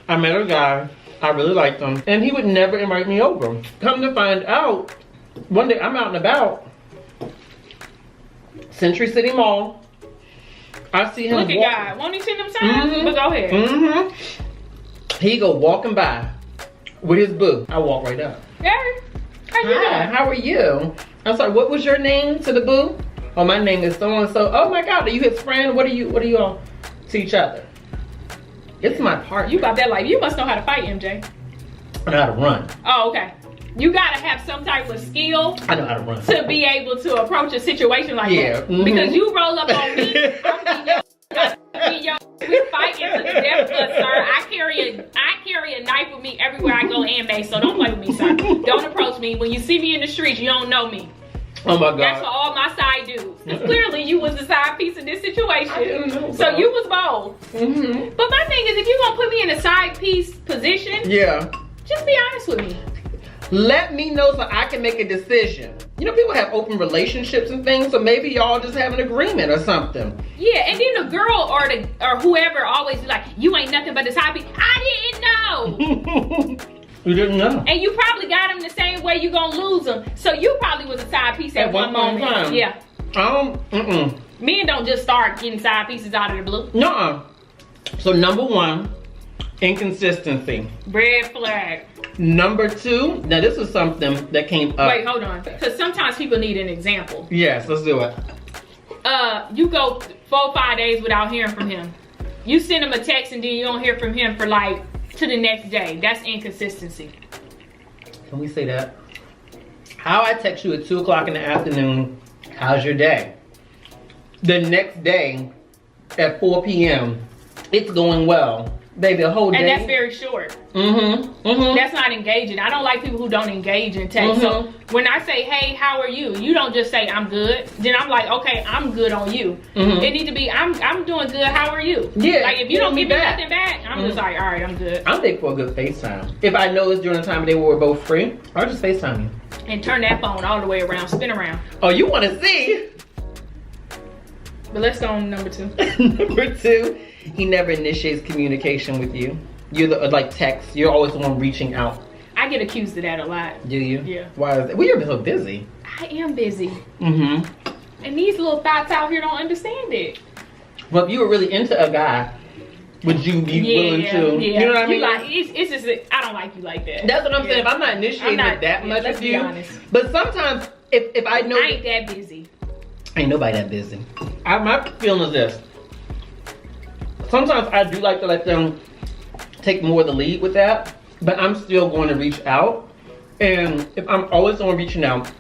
I met a guy, I really liked him, and he would never invite me over. Come to find out, one day I'm out and about, Century City Mall. I see him. Look at God. Won't he send them signs? But go ahead. He go walking by with his boo. I walk right up. Gary, how you doing? How are you? I'm sorry, what was your name to the boo? Oh, my name is so and so. Oh my God, are you his friend? What are you all to each other? It's my partner. You about that life. You must know how to fight, MJ. I know how to run. Oh, okay. You gotta have some type of skill. I know how to run. To be able to approach a situation like that. Because you roll up on me, we fighting to the death, but sir, I carry a knife with me everywhere I go and May, so don't play with me, sir. Don't approach me. When you see me in the streets, you don't know me. Oh my God. That's for all my side dudes. Because clearly you was the side piece in this situation. So you was bold. But my thing is, if you're gonna put me in a side piece position, just be honest with me. Let me know so I can make a decision. You know, people have open relationships and things, so maybe y'all just have an agreement or something. Yeah, and then the girl or whoever always be like, you ain't nothing but this hobby. I didn't know. You didn't know. And you probably got him the same way you gonna lose him. So you probably was a side piece at one moment. Time. Yeah. Men don't just start getting side pieces out of the blue. Nuh-uh. So number one, inconsistency. Red flag. Number two, now this is something that came up. Wait, hold on. Because sometimes people need an example. Yes, let's do it. You go 4 or 5 days without hearing from him. You send him a text and then you don't hear from him for like to the next day. That's inconsistency. Can we say that? How I text you at 2 o'clock in the afternoon, how's your day? The next day at 4 p.m., it's going well. Baby, a whole day. And that's very short. That's not engaging. I don't like people who don't engage in text. So when I say, hey, how are you? You don't just say, I'm good. Then I'm like, okay, I'm good on you. It needs to be, I'm doing good. How are you? Yeah. Like if you don't give me nothing back, I'm just like, all right, I'm good. I'm thankful for a good FaceTime. If I know it's during the time of day where we're both free, I'll just FaceTime you. And turn that phone all the way around, spin around. Oh, you want to see? But let's go on number two. Number two, he never initiates communication with you. You're the, like text, you're always the one reaching out. I get accused of that a lot. Do you? Yeah. Why is that? Well, you're so busy. I am busy. And these little thoughts out here don't understand it. Well, if you were really into a guy, would you be willing to? You know what I mean? Like, it's just, I don't like you like that. That's what I'm saying. If I'm not initiating that much with you. Honest. But sometimes, if I know. I ain't that busy. Ain't nobody that busy. My feeling is this. Sometimes I do like to let them take more of the lead with that, but I'm still going to reach out. And if I'm always the one reaching out,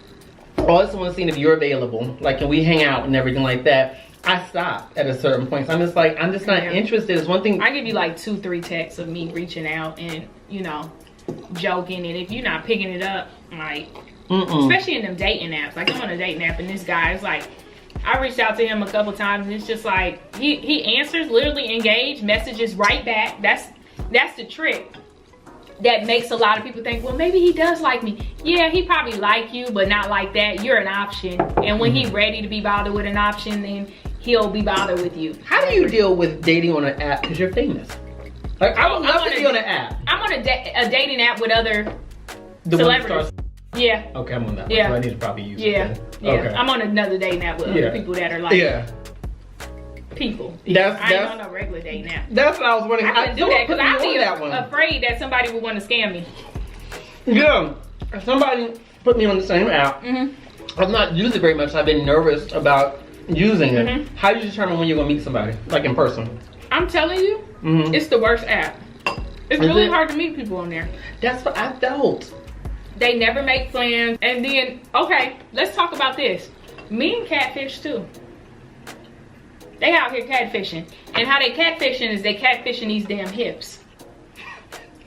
always the one seeing if you're available, like can we hang out and everything like that, I stop at a certain point. So I'm just like, I'm just not interested. It's one thing. I give you like 2-3 texts of me reaching out and, you know, joking. And if you're not picking it up, like, especially in them dating apps, like I'm on a dating app and this guy is like, I reached out to him a couple times and it's just like, he answers, literally engaged, messages right back. That's the trick that makes a lot of people think, well, maybe he does like me. Yeah, he probably like you, but not like that. You're an option. And when he's ready to be bothered with an option, then he'll be bothered with you. How do you deal with dating on an app because you're famous? Like, I would love to be on an app. I'm on a dating app with other celebrities. Yeah. Okay, I'm on that one. Yeah. So I need to probably use it. Yeah. Okay. I'm on another dating app with other people that are like people. I ain't on a regular dating app. That's what I was wondering. I couldn't do that because I'd be afraid that somebody would want to scam me. Yeah. If somebody put me on the same app, I've not used it very much. I've been nervous about using it. How do you determine when you're going to meet somebody? Like in person? I'm telling you, it's the worst app. It's really hard to meet people on there. That's what I felt. They never make plans. And then, okay, let's talk about this. Men catfish too. They out here catfishing. And how they catfishing is they catfishing these damn hips.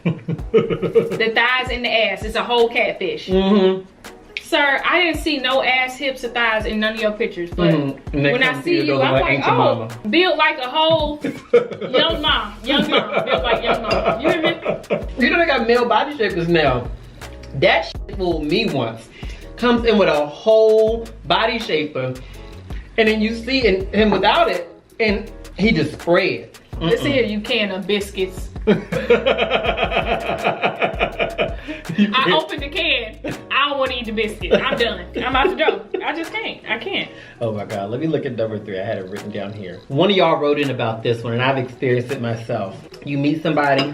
The thighs and the ass. It's a whole catfish. Sir, I didn't see no ass, hips, or thighs in none of your pictures. But when I see you, I'm like, oh, built like a whole young mom. Young mom. Built like young mom. You hear me? You know they got male body shapers now. That shit fooled me once. Comes in with a whole body shaper. And then you see him without it. And he just sprayed. Let's see here, you can of biscuits. I opened the can. I don't want to eat the biscuit. I'm done. I'm out the door. I just can't. I can't. Oh my God, let me look at number 3. I had it written down here. One of y'all wrote in about this one, and I've experienced it myself. You meet somebody,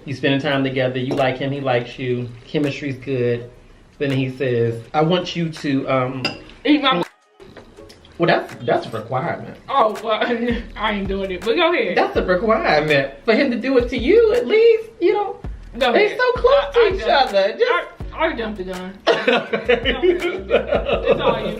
you spending time together, you like him, he likes you, chemistry's good. Then he says, I want you to, Eat my... Well, that's a requirement. Oh, well, I ain't doing it, but go ahead. That's a requirement for him to do it to you, at least, you know. Go They're ahead. so close to each other. I jumped the gun. It's all you.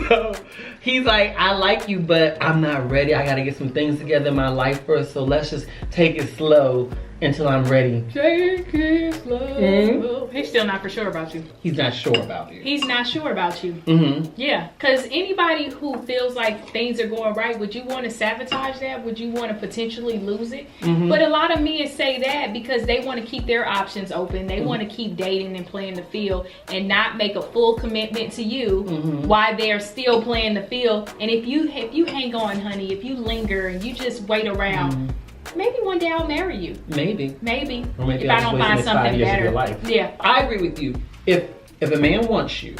So he's like, I like you, but I'm not ready. I gotta get some things together in my life first, so let's just take it slow until I'm ready. Take it slow. Mm-hmm. He's still not for sure about you. He's not sure about you. He's not sure about you. Mm-hmm. Yeah, because anybody who feels like things are going right, would you want to sabotage that? Would you want to potentially lose it? Mm-hmm. But a lot of men say that because they want to keep their options open. They want to keep dating and playing the field and not make a full commitment to you while they're still playing the field. And if you hang on, honey, if you linger and you just wait around, maybe one day I'll marry you. Maybe. Maybe. Or maybe if I don't find something better. Yeah. I agree with you. If a man wants you,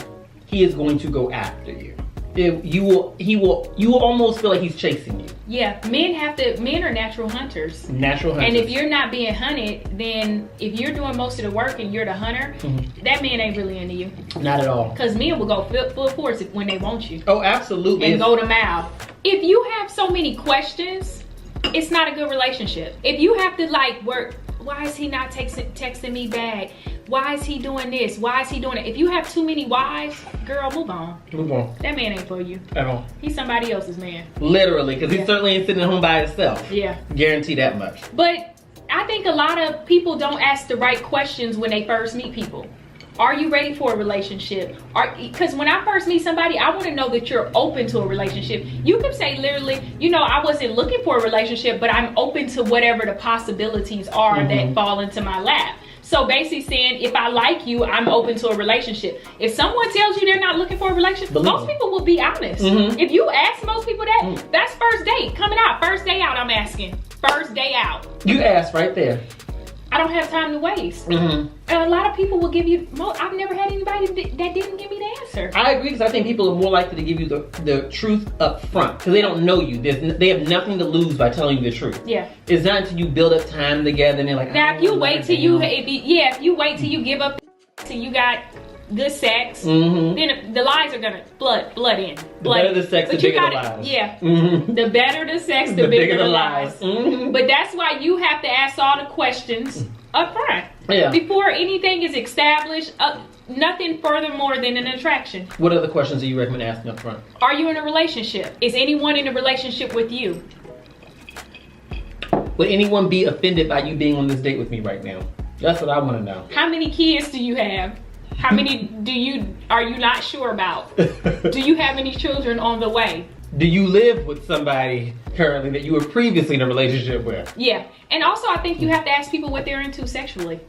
he is going to go after you. You will almost feel like he's chasing you. Yeah, men are natural hunters. Natural hunters. And if you're not being hunted, then if you're doing most of the work and you're the hunter, that man ain't really into you. Not at all. Because men will go full force when they want you. Oh, absolutely. And go to mouth. If you have so many questions, it's not a good relationship. If you have to work, why is he not texting me back? Why is he doing this? Why is he doing it? If you have too many whys, girl, move on. Move on. That man ain't for you. At all. He's somebody else's man. Literally, because he certainly ain't sitting at home by himself. Yeah. Guarantee that much. But I think a lot of people don't ask the right questions when they first meet people. Are you ready for a relationship? Because when I first meet somebody, I want to know that you're open to a relationship. You could say literally, I wasn't looking for a relationship, but I'm open to whatever the possibilities are that fall into my lap. So basically saying, if I like you, I'm open to a relationship. If someone tells you they're not looking for a relationship, most people will be honest. If you ask most people that, that's first date. Coming out, first day out, I'm asking. First day out. You asked right there. I don't have time to waste. And a lot of people will give you, I've never had anybody that didn't give me the answer. I agree, because I think people are more likely to give you the truth up front, because they don't know you. They have nothing to lose by telling you the truth. Yeah. It's not until you build up time together and they're like, now if you wait till you give up till you got good sex, then the lies are gonna flood in. The better the sex, the bigger the lies. Yeah. The better the sex, the bigger the lies. But that's why you have to ask all the questions up front. Yeah. Before anything is established, nothing furthermore than an attraction. What other questions do you recommend asking up front? Are you in a relationship? Is anyone in a relationship with you? Would anyone be offended by you being on this date with me right now? That's what I want to know. How many kids do you have? How many are you not sure about? Do you have any children on the way? Do you live with somebody currently that you were previously in a relationship with? Yeah. And also I think you have to ask people what they're into sexually.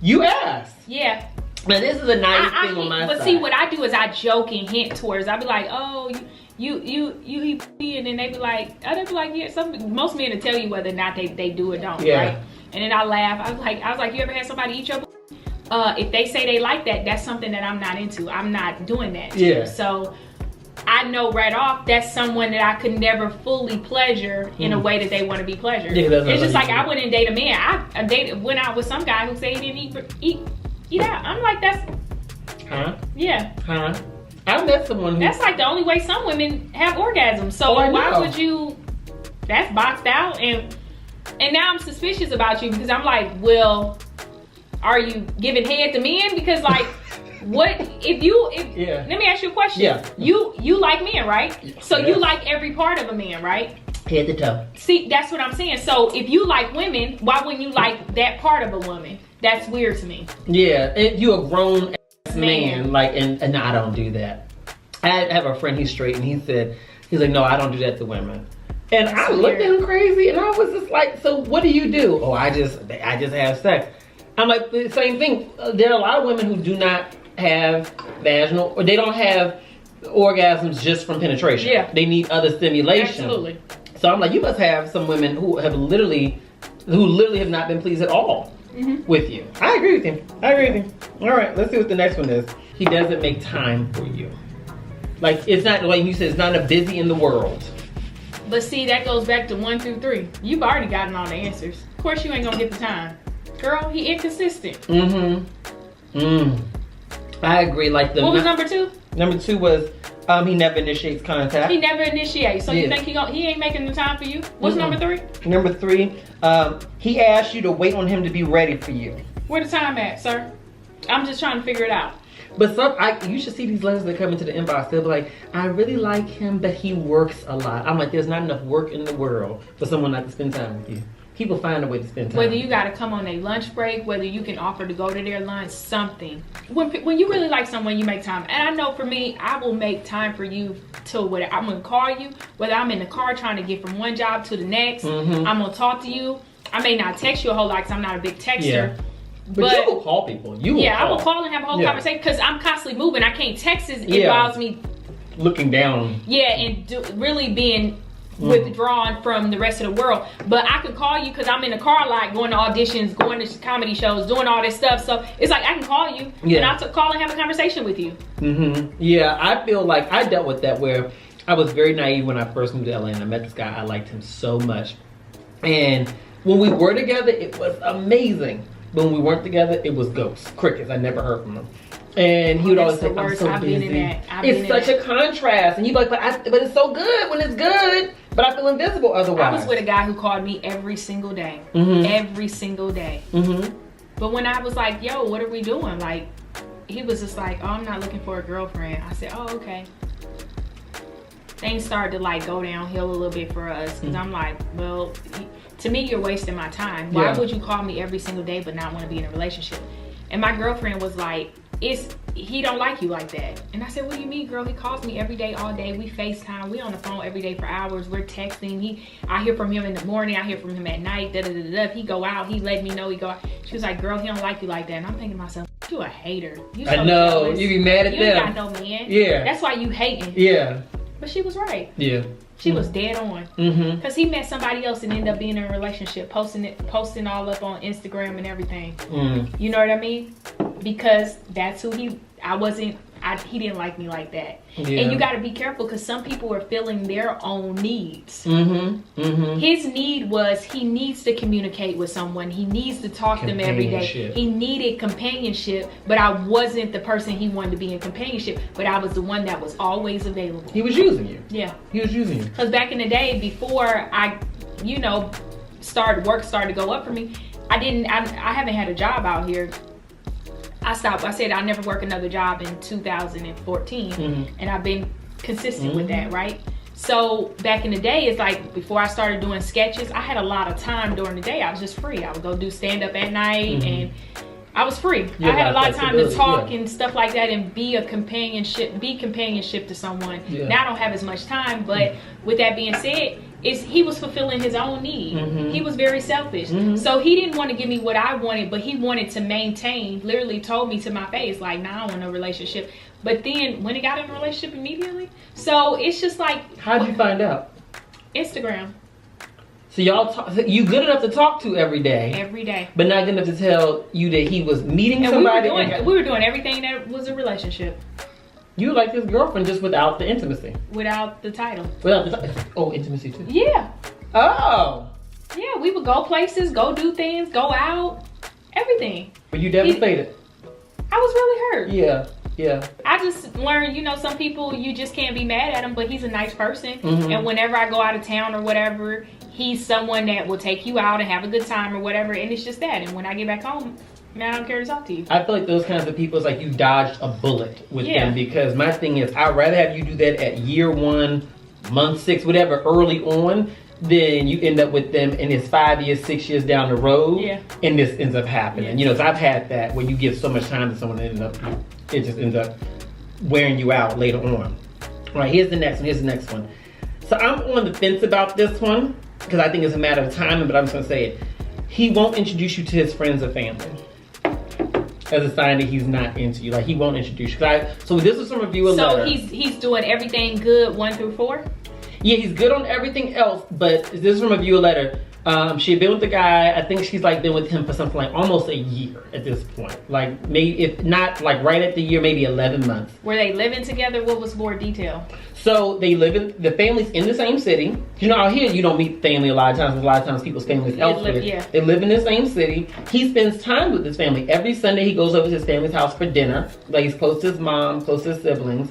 You asked. Yeah. Now this is a nice thing on my side. But see, what I do is I joke and hint towards. I be like, oh, you and then they be like, yeah. Most men will tell you whether or not they do or don't, right? And then I laugh. I was like, you ever had somebody eat your? If they say they like that, that's something that I'm not into. I'm not doing that. Yeah. So I know right off that's someone that I could never fully pleasure in a way that they want to be pleasured. Yeah, it's just like I wouldn't date a man. I went out with some guy who said he didn't eat out. I'm like, that's yeah. I met someone who... That's like the only way some women have orgasms. So why would you... That's boxed out. And now I'm suspicious about you because I'm like, well, are you giving head to men? Because like, what if let me ask you a question. Yeah. You like men, right? Yes. So you like every part of a man, right? Head to toe. See, that's what I'm saying. So if you like women, why wouldn't you like that part of a woman? That's weird to me. Yeah, you're a grown man, like, and I don't do that. I have a friend, he's straight, and he's like, no, I don't do that to women. And I looked at him crazy, and I was just like, so what do you do? Oh, I just have sex. I'm like, the same thing. There are a lot of women who do not have vaginal, or they don't have orgasms just from penetration. Yeah. They need other stimulation. Absolutely. So I'm like, you must have some women who literally have not been pleased at all. with you. I agree with him. I agree with him. All right, let's see what the next one is. He doesn't make time for you. Like, it's not, like you said, it's not a busy in the world. But see, that goes back to 1 through 3. You've already gotten all the answers. Of course you ain't gonna get the time. Girl, he inconsistent. I agree. Like what was number 2? Number 2 was he never initiates contact. He never initiates. So you think he ain't making the time for you? What's number 3? Number 3, he asks you to wait on him to be ready for you. Where the time at, sir? I'm just trying to figure it out. But you should see these letters that come into the inbox. They'll be like, I really like him, but he works a lot. I'm like, there's not enough work in the world for someone not to spend time with you. People find a way to spend time. Whether you got to come on a lunch break, whether you can offer to go to their lunch, something. When you really like someone, you make time. And I know for me, I will make time for you till whether I'm going to call you, whether I'm in the car trying to get from one job to the next. I'm going to talk to you. I may not text you a whole lot because I'm not a big texter. Yeah. But you will call people. I will call and have a whole conversation because I'm constantly moving. I can't text. It involves me looking down. Yeah, and really being withdrawn from the rest of the world. But I could call you because I'm in the car a lot, going to auditions, going to comedy shows, doing all this stuff. So it's like I can call you and I'll call and have a conversation with you. Yeah, I feel like I dealt with that where I was very naive when I first moved to LA and I met this guy. I liked him so much. And when we were together, it was amazing. But when we weren't together, it was ghosts, crickets. I never heard from him. And he would always say, I'm so busy. It's such a contrast. And he'd be like, but it's so good when it's good. But I feel invisible otherwise. I was with a guy who called me every single day. Every single day. But when I was like, yo, what are we doing? Like, he was just like, oh, I'm not looking for a girlfriend. I said, oh, okay. Things started to like go downhill a little bit for us. Because I'm like, well, to me, you're wasting my time. Why would you call me every single day but not want to be in a relationship? And my girlfriend was like, he don't like you like that. And I said, what do you mean, girl? He calls me every day, all day. We FaceTime. We on the phone every day for hours. We're texting. I hear from him in the morning. I hear from him at night. If he go out, he let me know he go out. She was like, girl, he don't like you like that. And I'm thinking to myself, you a hater. You so I know. jealous. You be mad at them. You ain't got no man. Yeah. That's why you hating. Yeah. But she was right. Yeah. She was dead on. Because he met somebody else and ended up being in a relationship, posting all up on Instagram and everything. You know what I mean? Because that's who he didn't like me like that. And you got to be careful because some people are feeling their own needs. His need was he needs to communicate with someone. He needs to talk to them every day. He needed companionship, but I wasn't the person he wanted to be in companionship, but I was the one that was always available. He was using you. Yeah. He was using you. Because back in the day, before I, work started to go up for me, I haven't had a job out here. I stopped. I said I'll never work another job in 2014, and I've been consistent with that, right? So back in the day, it's like before I started doing sketches, I had a lot of time during the day. I was just free. I would go do stand up at night, and I was free. I had a lot of time to talk and stuff like that, and be companionship to someone. Now I don't have as much time, but with that being said, he was fulfilling his own need. He was very selfish. So he didn't want to give me what I wanted, but he wanted to maintain, literally told me to my face, like, nah, I don't want no relationship. But then when he got in a relationship immediately, so it's just like. How'd you find out? Instagram. So you good enough to talk to every day. Every day. But not good enough to tell you that he was meeting somebody. We were doing everything that was a relationship. You were like his girlfriend just without the intimacy. Without the title. Oh, intimacy too? Yeah. Oh. Yeah, we would go places, go do things, go out, everything. But you devastated. I was really hurt. Yeah. I just learned, some people, you just can't be mad at him, but he's a nice person. And whenever I go out of town or whatever, he's someone that will take you out and have a good time or whatever. And it's just that. And when I get back home, man, I don't care to talk to you. I feel like those kinds of people, it's like you dodged a bullet with them, because my thing is, I'd rather have you do that at year 1, month 6, whatever, early on, than you end up with them and it's 5 years, 6 years down the road, and this ends up happening. So I've had that where you give so much time to someone and it just ends up wearing you out later on. All right, here's the next one. So I'm on the fence about this one because I think it's a matter of timing, but I'm just gonna say it. He won't introduce you to his friends or family as a sign that he's not into you. Like, he won't introduce you. So this is from review letter. So he's doing everything good 1 through 4? Yeah, he's good on everything else, but this is from review letter. She had been with the guy. I think she's like been with him for something like almost a year at this point. Like maybe if not like right at the year, maybe 11 months. Were they living together? What was more detail? So they live in the family's in the same city. You know, out here you don't meet family a lot of times. A lot of times people's families elsewhere. They live in the same city. He spends time with his family. Every Sunday he goes over to his family's house for dinner. Like he's close to his mom, close to his siblings.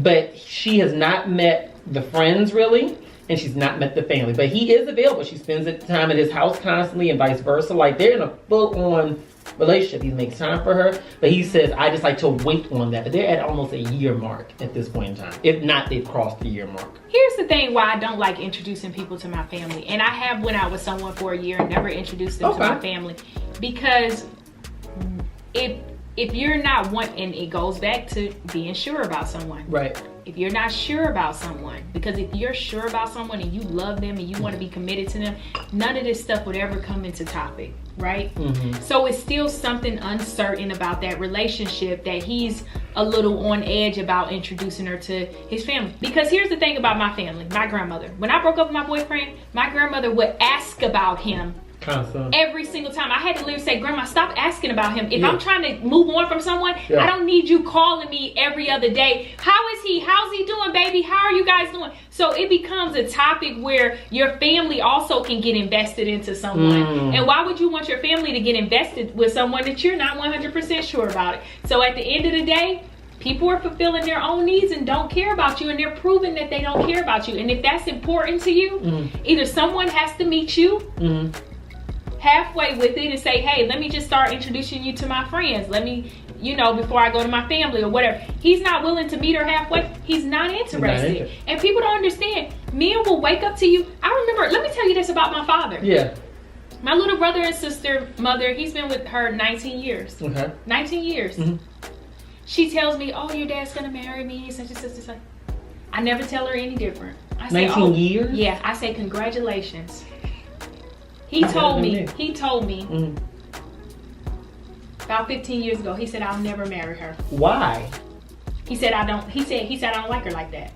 But she has not met the friends really. And she's not met the family, but he is available. She spends time at his house constantly and vice versa. Like they're in a full-on relationship. He makes time for her, but he says, I just like to wait on that. But they're at almost a year mark at this point in time. If not, they've crossed the year mark. Here's the thing why I don't like introducing people to my family. And I have went out with someone for a year and never introduced them to my family. Because if you're not one, and it goes back to being sure about someone. Right. If you're not sure about someone, because if you're sure about someone and you love them and you want to be committed to them, none of this stuff would ever come into topic, right? So it's still something uncertain about that relationship that he's a little on edge about introducing her to his family. Because here's the thing about my family, my grandmother. When I broke up with my boyfriend, my grandmother would ask about him every single time. I had to literally say, Grandma, stop asking about him. If I'm trying to move on from someone, I don't need you calling me every other day. How is he? How's he doing, baby? How are you guys doing? So it becomes a topic where your family also can get invested into someone. And why would you want your family to get invested with someone that you're not 100% sure about it? So at the end of the day, people are fulfilling their own needs and don't care about you, and they're proving that they don't care about you. And if that's important to you, either someone has to meet you halfway with it and say, hey, let me just start introducing you to my friends. Let me, you know, before I go to my family or whatever. He's not willing to meet her halfway. He's not interested. And people don't understand. Men will wake up to you. I remember, let me tell you this about my father. My little brother and sister, mother, he's been with her 19 years. 19 years. She tells me, oh, your dad's gonna marry me, such and such and such. I never tell her any different. I say, 19 years? Yeah, I say congratulations. He told me about 15 years ago, he said, I'll never marry her. Why? He said, I don't like her like that.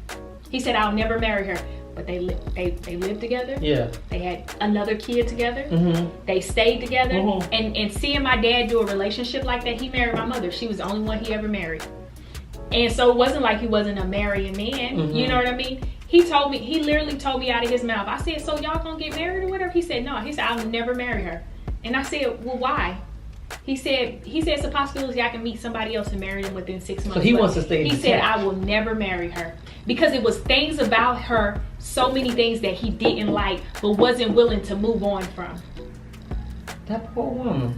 He said, I'll never marry her. But they lived together. They had another kid together. They stayed together. And seeing my dad do a relationship like that, he married my mother. She was the only one he ever married. And so it wasn't like he wasn't a marrying man. You know what I mean? He literally told me out of his mouth. I said, so y'all gonna get married or whatever? He said, no. He said, I'll never marry her. And I said, well, why? He said it's a possibility I can meet somebody else and marry them within 6 months. So he wants to stay. He said, I will never marry her. Because it was things about her, so many things that he didn't like, but wasn't willing to move on from. That poor woman.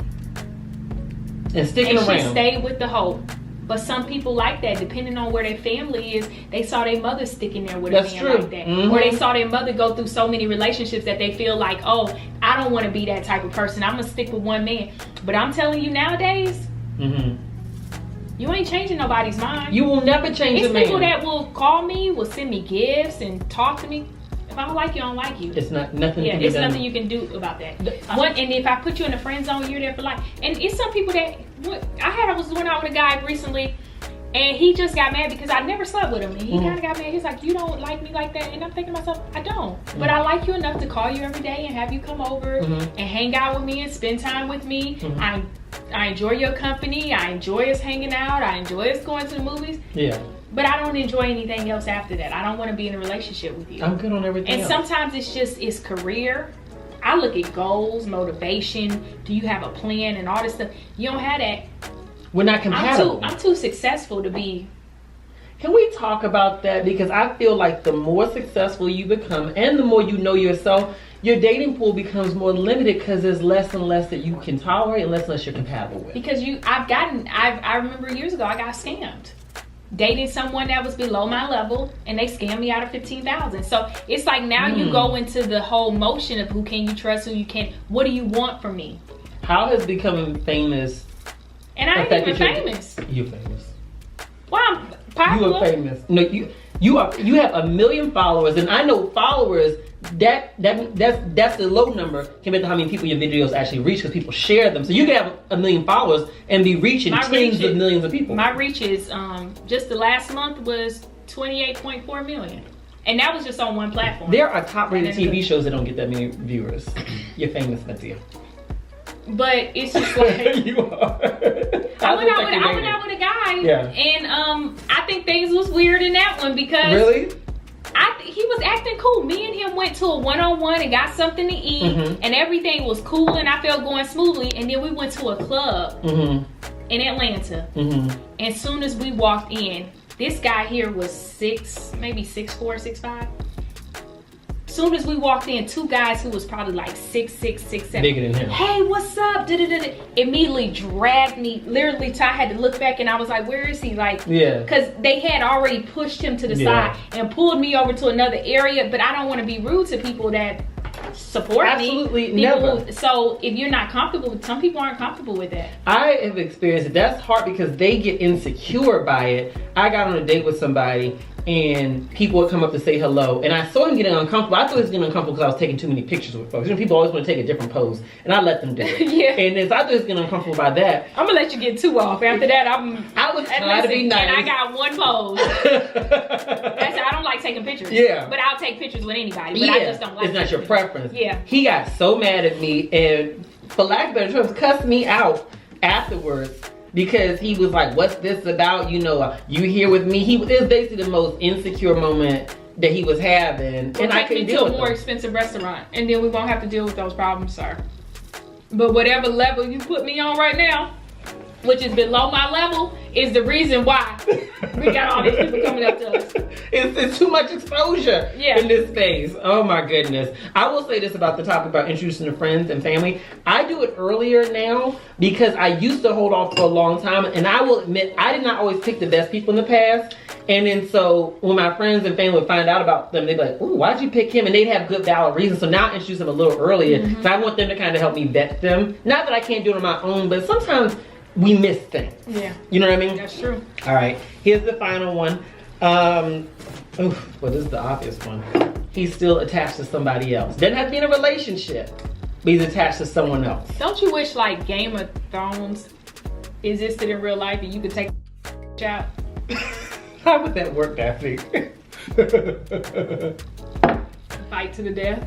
And sticking around. And she stayed with the hope. But some people like that, depending on where their family is. They saw their mother sticking there with a man like that. Or they saw their mother go through so many relationships that they feel like, oh, I don't want to be that type of person. I'm going to stick with one man. But I'm telling you nowadays, you ain't changing nobody's mind. You will never change a man. It's people that will call me, will send me gifts and talk to me. If I don't like you, I don't like you. It's nothing. Yeah, it's nothing you can do about that. And if I put you in a friend zone, you're there for life. And it's some people that I was going out with a guy recently, and he just got mad because I never slept with him, and he kind of got mad. He's like, "You don't like me like that," and I'm thinking to myself, "I don't, but I like you enough to call you every day and have you come over and hang out with me and spend time with me. I enjoy your company. I enjoy us hanging out. I enjoy us going to the movies. But I don't enjoy anything else after that. I don't want to be in a relationship with you. I'm good on everything else. Sometimes it's career. I look at goals, motivation. Do you have a plan and all this stuff? You don't have that. We're not compatible. I'm too successful to be. Can we talk about that? Because I feel like the more successful you become and the more you know yourself, your dating pool becomes more limited because there's less and less that you can tolerate and less you're compatible with. Because I remember years ago I got scammed. Dating someone that was below my level, and they scammed me out of $15,000. So it's like now you go into the whole motion of who can you trust, who you can't. What do you want from me? How has becoming famous? And I ain't even famous. You're famous. Well, I'm popular. You are famous. No, you have 1 million followers, and I know followers. That's the low number compared to how many people your videos actually reach, because people share them. So you can have 1 million followers and be reaching tens of millions of people. My reach is just the last month was 28.4 million. And that was just on one platform. There are top-rated TV shows that don't get that many viewers. You're famous, Natia. But it's just like you are. I went out with a guy, yeah. And I think things was weird in that one because really, he was acting cool. Me and him went to a one-on-one and got something to eat, and everything was cool, and I felt going smoothly. And then we went to a club in Atlanta, and as soon as we walked in, this guy here was maybe 6'4", 6'5". Soon as we walked in, two guys who was probably like 6'6", 6'7". Bigger than him. Hey, what's up? Immediately dragged me. Literally, I had to look back and I was like, where is he? Like, yeah. Because they had already pushed him to the side and pulled me over to another area. But I don't want to be rude to people that support me. Absolutely never. So if you're not comfortable with, some people aren't comfortable with that. I have experienced it. That's hard because they get insecure by it. I got on a date with somebody and people would come up to say hello, and I saw him getting uncomfortable. I thought he was getting uncomfortable because I was taking too many pictures with folks. You know, people always want to take a different pose, and I let them do it. Yeah. And as I thought he was getting uncomfortable by that, I'm gonna let you get two off. After that, I was trying to be nice. And I got one pose. I don't like taking pictures. Yeah. But I'll take pictures with anybody. But I just don't like. It's not your preference. Yeah. He got so mad at me, and for lack of better terms, cussed me out afterwards. Because he was like, what's this about? You know, you here with me? It was basically the most insecure moment that he was having. Well, and I couldn't deal with it. Take me to a more expensive restaurant. And then we won't have to deal with those problems, sir. But whatever level you put me on right now, which is below my level, is the reason why we got all these people coming up to us. It's too much exposure in this space. Oh my goodness. I will say this about the topic about introducing to friends and family. I do it earlier now because I used to hold off for a long time. And I will admit, I did not always pick the best people in the past. And then so when my friends and family would find out about them, they'd be like, ooh, why'd you pick him? And they'd have good valid reasons. So now I introduce them a little earlier. So I want them to kind of help me vet them. Not that I can't do it on my own, but sometimes we miss things. Yeah. You know what I mean? That's true. All right. Here's the final one. Well, this is the obvious one. He's still attached to somebody else. Doesn't have to be in a relationship, but he's attached to someone else. Don't you wish like Game of Thrones existed in real life and you could take out? How would that work, Daphne? Fight to the death.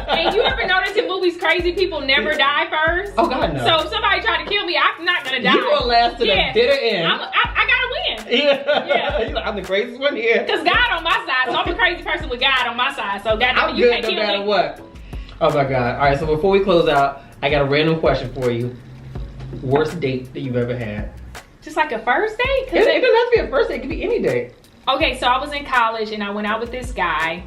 And you ever notice in movies crazy people never die first? Oh God, no. So if somebody tried to kill me, I'm not gonna die. You gonna last to the bitter end. I gotta win. Yeah. You're like, I'm the craziest one here. Cause God on my side, so I'm a crazy person with God on my side. So God, I'm you good can't no kill matter me. what. Oh my God. All right, so before we close out, I got a random question for you. Worst date that you've ever had? Just like a first date? It doesn't have to be a first date. It could be any date. Okay, so I was in college and I went out with this guy.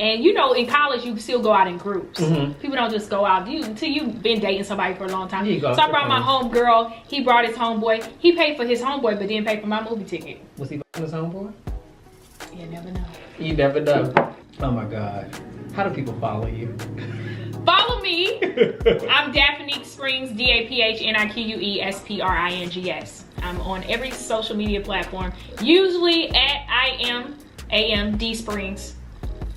And you know, in college, you still go out in groups. People don't just go out until you've been dating somebody for a long time. So I brought my homegirl. He brought his homeboy. He paid for his homeboy, but didn't pay for my movie ticket. Was he his homeboy? You never know. You never know. Oh my God. How do people follow you? Follow me. I'm Daphnique Springs, DAPHNIQUESPRINGS. I'm on every social media platform, usually at iamdsprings.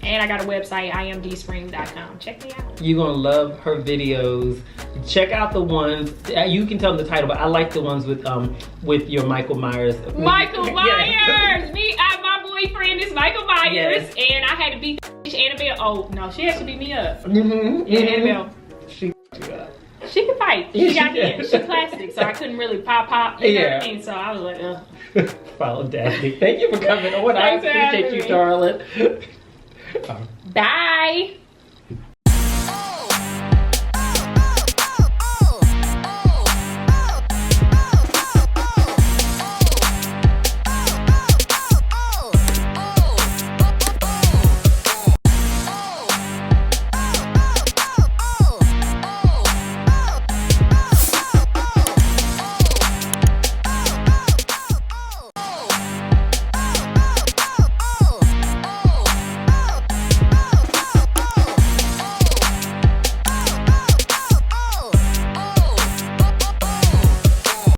And I got a website, iamdsprings.com. Check me out. You're gonna love her videos. Check out the ones, you can tell them the title, but I like the ones with your Michael Myers. Michael Myers! My boyfriend is Michael Myers, and I had to beat Annabelle. Oh, no, she actually beat me up. Annabelle. She beat you up. She can fight. She got in. She plastic, so I couldn't really pop. You know what I mean? So I was like, ugh. Follow Daphne. Thank you for coming on. I appreciate you, darling. Bye.